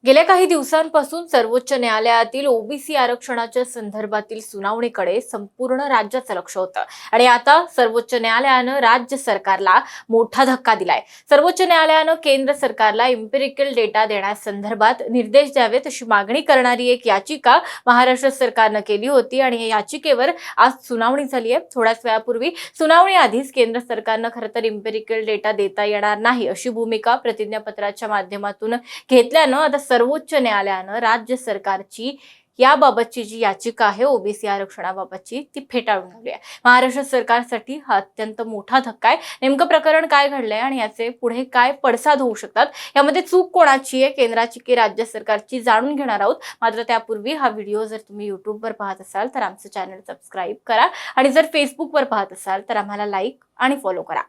गेल्या काही दिवसांपासून सर्वोच्च न्यायालयातील ओबीसी आरक्षणाच्या संदर्भातील सुनावणीकडे संपूर्ण राज्याचं लक्ष होतं आणि आता सर्वोच्च न्यायालयानं राज्य सरकारला मोठा धक्का दिलाय। सर्वोच्च न्यायालयानं केंद्र सरकारला एम्पिरिकल डेटा देण्यासंदर्भात निर्देश द्यावेत अशी मागणी करणारी एक याचिका महाराष्ट्र सरकारनं केली होती आणि या याचिकेवर आज सुनावणी झाली आहे। थोड्याच वेळापूर्वी सुनावणीआधीच केंद्र सरकारनं खरं तर एम्पिरिकल डेटा देता येणार नाही अशी भूमिका प्रतिज्ञापत्राच्या माध्यमातून घेतल्यानं आता सर्वोच्च न्यायालयानं राज्य सरकारची याबाबतची जी याचिका आहे ओबीसी आरक्षणाबाबतची ती फेटाळून लावली आहे। महाराष्ट्र सरकारसाठी हा अत्यंत मोठा धक्का आहे। नेमकं प्रकरण काय घडलंय आणि याचे पुढे काय पडसाद होऊ शकतात, यामध्ये चूक कोणाची आहे, केंद्राची की राज्य सरकारची, जाणून घेणार आहोत। मात्र त्यापूर्वी हा व्हिडिओ जर तुम्ही युट्यूबवर पाहत असाल तर आमचं चॅनल सबस्क्राईब करा आणि जर फेसबुकवर पाहत असाल तर आम्हाला लाईक आणि फॉलो करा।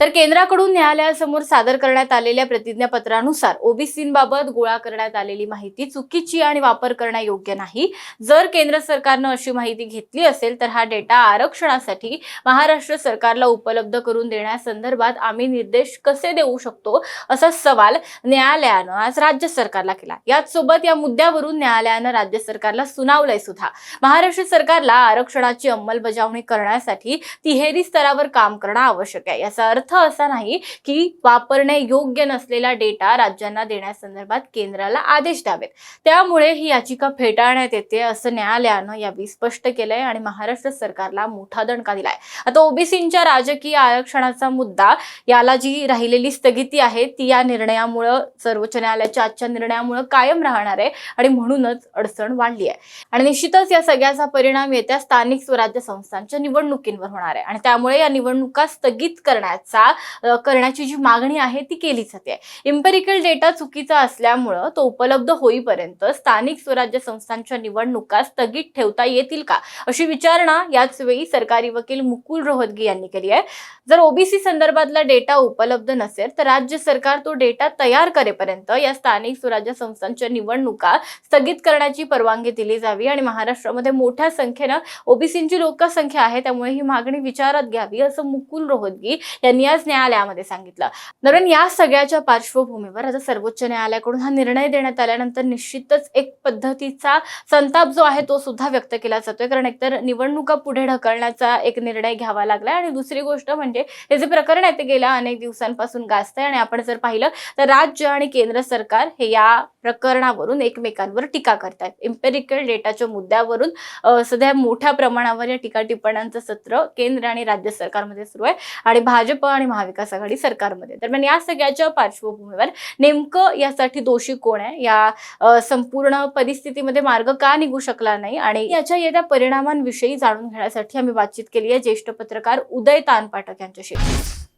तर केंद्राकडून न्यायालयासमोर सादर करण्यात आलेल्या प्रतिज्ञापत्रानुसार ओबीसींबाबत गोळा करण्यात आलेली माहिती चुकीची आणि वापर करण्यायोग्य नाही। जर केंद्र सरकारनं अशी माहिती घेतली असेल तर हा डेटा आरक्षणासाठी महाराष्ट्र सरकारला उपलब्ध करून देण्यासंदर्भात आम्ही निर्देश कसे देऊ शकतो असा सवाल न्यायालयानं आज राज्य सरकारला केला। याच सोबत या मुद्द्यावरून न्यायालयानं राज्य सरकारला सुनावलंय सुद्धा। महाराष्ट्र सरकारला आरक्षणाची अंमलबजावणी करण्यासाठी तिहेरी स्तरावर काम करणं आवश्यक आहे। याचा अर्थ असा नाही की वापरणे योग्य नसलेला डेटा राज्यांना देण्यासंदर्भात केंद्राला आदेश द्यावेत। त्यामुळे ही याचिका फेटाळण्यात येते असं न्यायालयानं यावेळी स्पष्ट केलंय आणि महाराष्ट्र सरकारला मोठा दणका दिलाय। आता ओबीसींच्या राजकीय आरक्षणाचा मुद्दा, याला जी राहिलेली स्थगिती आहे ती या निर्णयामुळे, सर्वोच्च न्यायालयाच्या आजच्या निर्णयामुळे कायम राहणार आहे आणि म्हणूनच अडचण वाढली आहे। आणि निश्चितच या सगळ्याचा परिणाम येत्या स्थानिक स्वराज्य संस्थांच्या निवडणुकींवर होणार आहे आणि त्यामुळे या निवडणुका स्थगित करण्याची जी मागणी आहे ती केली जाते। एम्पिरिकल डेटा चुकीचा असल्यामुळे तो उपलब्ध होईपर्यंत स्थानिक स्वराज्य संस्थांच्या निवडणुका स्थगित ठेवता येतील का अशी विचारणा याच वेळी सरकारी वकील मुकुल रोहतगी यांनी केली आहे। जर ओबीसी संदर्भातला डेटा उपलब्ध नसेल तर राज्य सरकार तो डेटा तयार करेपर्यंत या स्थानिक स्वराज्य संस्थांच्या निवडणुका स्थगित करण्याची परवानगी दिली जावी आणि महाराष्ट्रामध्ये मोठ्या संख्येनं ओबीसींची लोकसंख्या आहे, त्यामुळे ही मागणी विचारात घ्यावी असं मुकुल रोहतगी यांनी आज न्यायालयामध्ये सांगितलं। दरम्यान या सगळ्याच्या पार्श्वभूमीवर आता सर्वोच्च न्यायालयाकडून हा निर्णय देण्यात आल्यानंतर निश्चितच एक पद्धतीचा संताप जो आहे तो सुद्धा व्यक्त केला जातोय, कारण एकतर निवडणुका पुढे ढकलण्याचा एक निर्णय घ्यावा लागलाय आणि दुसरी गोष्ट म्हणजे हे जे प्रकरण आहे ते गेल्या अनेक दिवसांपासून गाजतंय आणि आपण जर पाहिलं तर राज्य आणि केंद्र सरकार हे या प्रकरणावरून एकमेकांवर टीका करतात। एम्पिरिकल डेटाच्या मुद्द्यावरून सध्या मोठ्या प्रमाणावर या टीका टिप्पण्यांचं सत्र केंद्र आणि राज्य सरकारमध्ये सुरू आहे आणि भाजप आणि महाविकास आघाडी सरकारमध्ये। दरम्यान या सगळ्याच्या पार्श्वभूमीवर नेमकं यासाठी दोषी कोण आहे, या संपूर्ण परिस्थितीमध्ये मार्ग का निघू शकला नाही आणि याच्या येत्या परिणामांविषयी जाणून घेण्यासाठी आम्ही बातचीत केली आहे ज्येष्ठ पत्रकार उदय तानपाठक यांच्याशी।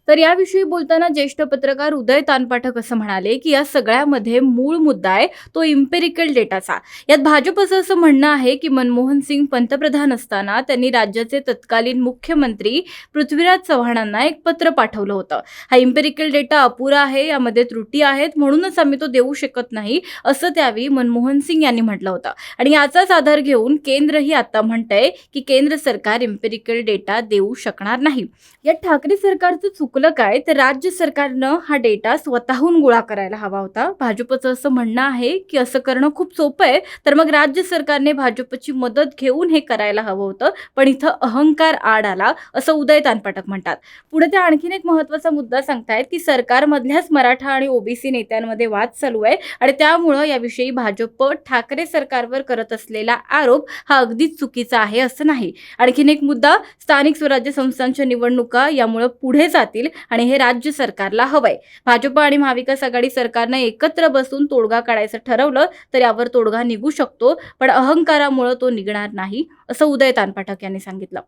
तर याविषयी बोलताना ज्येष्ठ पत्रकार उदय तानपाठक असं म्हणाले की या सगळ्यामध्ये मूळ मुद्दा आहे तो एम्पिरिकल डेटाचा। यात भाजपचं असं म्हणणं आहे की मनमोहन सिंग पंतप्रधान असताना त्यांनी राज्याचे तत्कालीन मुख्यमंत्री पृथ्वीराज चव्हाणांना एक पत्र पाठवलं होतं। हा एम्पिरिकल डेटा अपुरा आहे, यामध्ये त्रुटी आहेत, म्हणूनच आम्ही तो देऊ शकत नाही असं त्यावेळी मनमोहन सिंग यांनी म्हटलं होतं आणि याचाच आधार घेऊन केंद्रही आता म्हणतंय की केंद्र सरकार एम्पिरिकल डेटा देऊ शकणार नाही। या ठाकरे सरकारचं चुकलं काय तर राज्य सरकारनं हा डेटा स्वतःहून गोळा करायला हवा होता। भाजपचं असं म्हणणं आहे की असं करणं खूप सोपं आहे, तर मग राज्य सरकारने भाजपची मदत घेऊन हे करायला हवं होतं, पण इथं अहंकार आड आला असं उदय तानपाठक म्हणतात। पुढे ते आणखीन एक महत्त्वाचा मुद्दा सांगतायत की सरकारमधल्याच मराठा आणि ओबीसी नेत्यांमध्ये वाद चालू आहे आणि त्यामुळे याविषयी भाजप ठाकरे सरकारवर करत असलेला आरोप हा अगदीच चुकीचा आहे असं नाही। आणखीन एक मुद्दा, स्थानिक स्वराज्य संस्थांच्या निवडणुका यामुळे पुढे जातील आणि हे राज्य सरकारला हवंय। भाजप आणि महाविकास आघाडी सरकारनं एकत्र बसून तोडगा काढायचं ठरवलं तर यावर तोडगा निघू शकतो, पण अहंकारामुळे तो निघणार नाही असं उदय तानपाठक यांनी सांगितलं।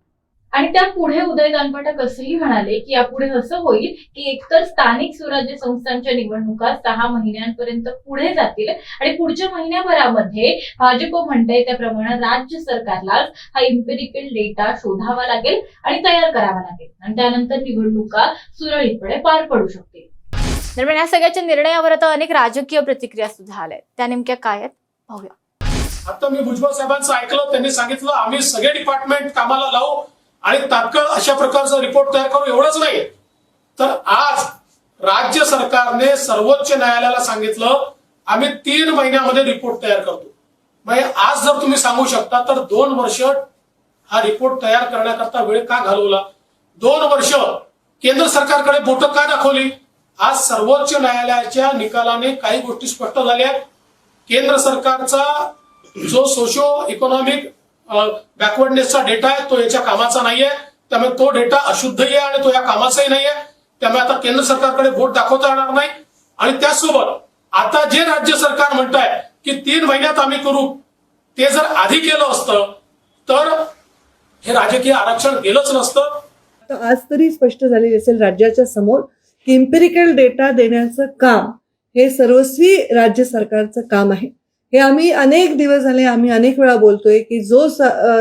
आणि त्या पुढे उदय तानपाठक असंही म्हणाले की यापुढे असं होईल की एकतर स्थानिक स्वराज्य संस्थांच्या निवडणुका 6 महिन्यांपर्यंत पुढे जातील आणि पुढच्या महिन्याभरामध्ये भाजप म्हणते त्याप्रमाणे राज्य सरकारला हा एम्पिरिकल डेटा शोधावा लागेल आणि तयार करावा लागेल आणि त्यानंतर निवडणुका सुरळीतपणे पार पडू शकतील। दरम्यान या सगळ्याच्या निर्णयावर आता अनेक राजकीय प्रतिक्रिया सुद्धा आल्या, त्या नेमक्या काय आहेत पाहूया। आता मी भुजबळ साहेबांचं ऐकलं, त्यांनी सांगितलं आम्ही सगळे डिपार्टमेंट कामाला लावू आणि तात्काळ अशा प्रकारचा रिपोर्ट तयार करू, एवढंच नाही तर आज राज्य सरकारने सर्वोच्च न्यायालयाला सांगितलं आम्ही 3 महिन्यामध्ये रिपोर्ट तयार करतो. म्हणजे आज जर तुम्ही सांगू शकता तर 2 वर्ष हा रिपोर्ट तयार करण्याकरता वेळ का घालवला, 2 वर्ष केंद्र सरकारकडे बोट का दाखवली. आज सर्वोच्च न्यायालयाच्या निकालाने काही गोष्टी स्पष्ट झाल्या. केंद्र सरकारचा जो सोशो इकॉनॉमिक बॅकवर्डनेसचा डेटा आहे तो याच्या कामाचा नाहीये. त्यामुळे तो डेटा अशुद्धही आहे आणि तो या कामाचाही नाहीये. त्यामुळे आता केंद्र सरकारकडे बोट दाखवता येणार नाही. आणि त्याचसोबत आता जे राज्य सरकार म्हणत आहे की 3 महिन्यात आम्ही करू, ते जर आधी केलं असतं तर हे राजकीय आरक्षण गेलंच नसतं. आज तरी स्पष्ट झालेली असेल राज्याच्या समोर की इम्पेरिकल डेटा देण्याचं काम हे सर्वस्वी राज्य सरकारचं काम आहे. हे आम्ही अनेक दिवस झाले, आम्ही अनेक वेळा बोलतोय की जो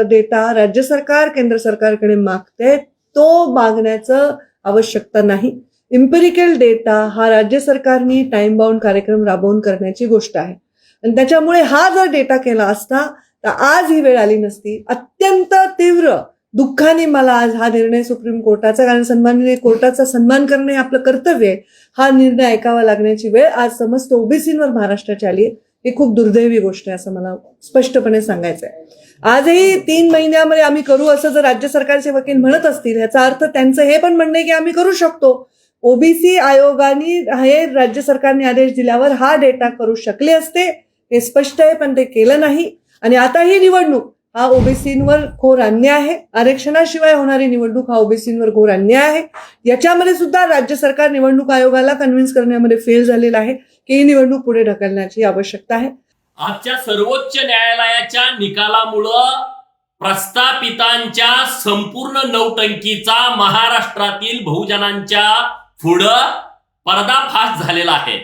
डेटा राज्य सरकार केंद्र सरकारकडे मागते तो मागण्याचं आवश्यकता नाही. इम्पेरिकल डेटा हा राज्य सरकारने टाइम बाउंड कार्यक्रम राबवून करण्याची गोष्ट आहे आणि त्याच्यामुळे हा जर डेटा केला असता तर आज ही वेळ आली नसती. अत्यंत तीव्र दुःखाने मला आज हा निर्णय सुप्रीम कोर्टाचा, कारण सन्माननीय कोर्टाचा सन्मान करणे आपलं कर्तव्य आहे, हा निर्णय ऐकावा लागण्याची वेळ आज समस्त ओबीसींवर महाराष्ट्राची आली आहे. ही खूप दुर्दैवी गोष्ट आहे असं मला स्पष्टपणे सांगायचं आहे. आजही 3 महिन्यामध्ये आम्ही करू असं जर राज्य सरकारचे वकील म्हणत असतील, याचा अर्थ त्यांचं हे पण म्हणणं आहे की आम्ही करू शकतो. ओबीसी आयोगाने हे राज्य सरकारने आदेश दिल्यावर हा डेटा करू शकले असते, हे स्पष्ट आहे, पण ते केलं नाही. आणि आता ही निवडणूक हा ओबीसींवर घोर अन्याय आहे. आरक्षणाशिवाय होणारी निवडणूक हा ओबीसींवर घोर अन्याय आहे. याच्यामध्ये सुद्धा राज्य सरकार निवडणूक आयोगाला कन्व्हिन्स करण्यामध्ये फेल झालेलं आहे की ही निवडणूक पुढे ढकलण्याची आवश्यकता आहे. आजच्या सर्वोच्च न्यायालयाच्या निकालामुळं प्रस्थापितांच्या संपूर्ण नौटंकीचा महाराष्ट्रातील बहुजनांच्या पुढं पर्दाफाश झालेला आहे.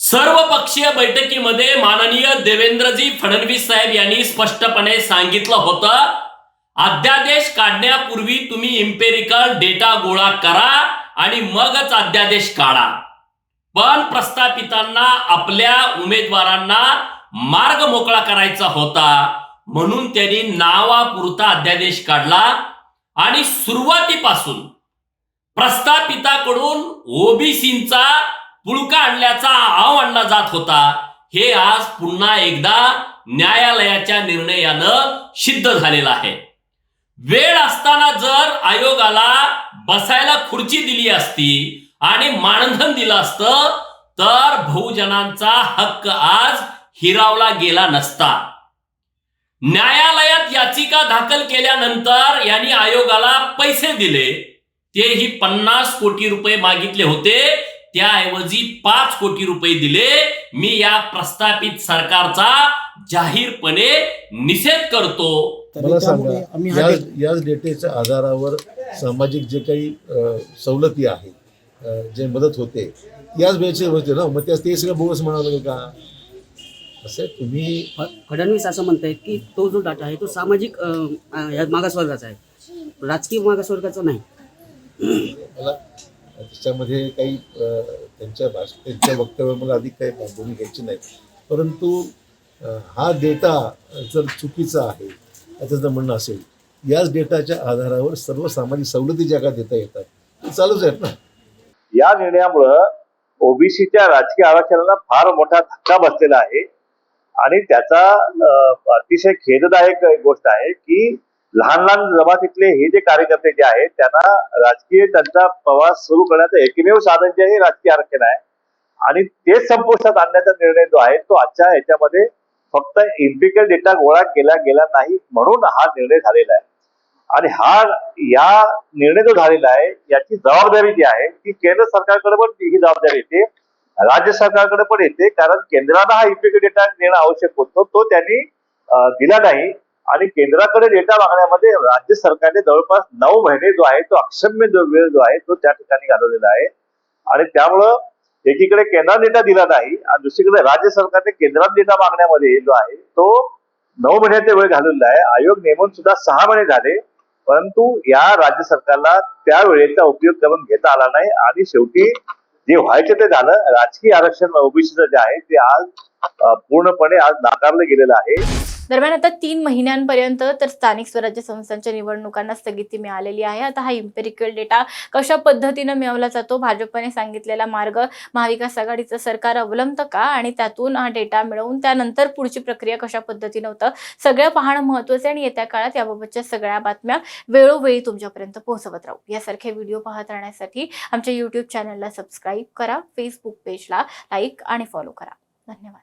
सर्वपक्षीय बैठकीमध्ये माननीय देवेंद्रजी फडणवीस साहेब यांनी स्पष्टपणे सांगितलं होतं, अध्यादेश काढण्यापूर्वी तुम्ही इम्पेरिकल डेटा गोळा करा आणि मगच अध्यादेश काढा. पण प्रस्थापितांना आपल्या उमेदवारांना मार्ग मोकळा करायचा होता म्हणून त्यांनी नावापुरता अध्यादेश काढला आणि सुरुवातीपासून प्रस्थापिताकडून ओबीसींचा पुळका आणल्याचा आव आणला जात होता. हे आज पुन्हा एकदा न्यायालयाच्या निर्णयानं सिद्ध झालेलं आहे. वेळ असताना जर आयोगाला बसायला खुर्ची दिली असती आणि मानधन दिलं असतं तर बहुजनांचा हक्क आज हिरावला गेला नसता. न्यायालयात याचिका दाखल केल्यानंतर यांनी आयोगाला पैसे दिले, तेही 50 कोटी रुपये मागितले होते, त्याऐवजी 5 कोटी रुपये दिले. मी या प्रस्थापित सरकारचा जाहीरपणे निषेध करतो. मला सांगा, याच डेटेच्या आधारावर सामाजिक जे काही सवलती आहेत, जे मदत होते याच वेळेचे होते ना, मग ते सगळं बोगस म्हणावं लागेल का? असं तुम्ही फडणवीस असं म्हणतायत की तो जो डाटा आहे तो सामाजिक मागासवर्गाचा आहे, राजकीय मागासवर्गाचा नाही. मला त्याच्यामध्ये काही त्यांच्या वक्तव्य मला अधिक काही भूमिका घ्यायची नाही, परंतु हा डेटा जर चुकीचा आहे असं जर म्हणणं असेल, याच डेटाच्या आधारावर सर्व सामाजिक सवलती ज्या का देता येतात ते चालूच आहेत ना. या निर्णयामुळं ओबीसीच्या राजकीय आरक्षणाला फार मोठा धक्का बसलेला आहे आणि त्याचा अतिशय खेददायक गोष्ट आहे की लहान लहान जमातीतले हे जे कार्यकर्ते जे आहेत त्यांना राजकीय त्यांचा प्रवास सुरू करण्याचं एकमेव साधन जे आहे राजकीय आरक्षण आहे आणि तेच संपुष्टात आणण्याचा निर्णय जो आहे तो आजच्या ह्याच्यामध्ये फक्त इम्पिरिकल डेटा गोळा केला गेला नाही म्हणून हा निर्णय झालेला आहे. आणि या निर्णय जो झालेला आहे याची जबाबदारी जी आहे ती केंद्र सरकारकडे पण ही जबाबदारी येते, राज्य सरकारकडे पण येते, कारण केंद्राला हा इम्पिरिकल डेटा देणं आवश्यक होतो, तो त्यांनी दिला नाही. आणि केंद्राकडे डेटा मागण्यामध्ये राज्य सरकारने जवळपास 9 महिने जो आहे तो अक्षम्य जो वेळ जो आहे तो त्या ठिकाणी घालवलेला आहे. आणि त्यामुळं एकीकडे केंद्राने डेटा दिला नाही आणि दुसरीकडे राज्य सरकारने केंद्रात डेटा मागण्यामध्ये जो आहे तो 9 महिन्याचा वेळ घालवलेला आहे. आयोग नेमून सुद्धा 6 महिने झाले, परंतु या राज्य सरकारला त्या वेळेचा उपयोग करून घेता आला नाही आणि शेवटी जे व्हायचे ते झालं. राजकीय आरक्षण ओबीसीचं जे आहे ते आज पूर्णपणे आज नाकारलं गेलेलं आहे. दरम्यान आता 3 महिन्यांपर्यंत तर स्थानिक स्वराज्य संस्थांच्या निवडणुकांना स्थगिती मिळालेली आहे. आता हा इम्पेरिकल डेटा कशा पद्धतीनं मिळवला जातो, भाजपने सांगितलेला मार्ग महाविकास आघाडीचं सरकार अवलंबतं का, आणि त्यातून हा डेटा मिळवून त्यानंतर पुढची प्रक्रिया कशा पद्धतीनं होतं, सगळं पाहणं महत्त्वाचं आहे. आणि येत्या काळात याबाबतच्या सगळ्या बातम्या वेळोवेळी तुमच्यापर्यंत पोहोचवत राहू. यासारखे व्हिडिओ पाहत राहण्यासाठी आमच्या YouTube चॅनलला सबस्क्राईब करा, फेसबुक पेजला लाईक आणि फॉलो करा. धन्यवाद.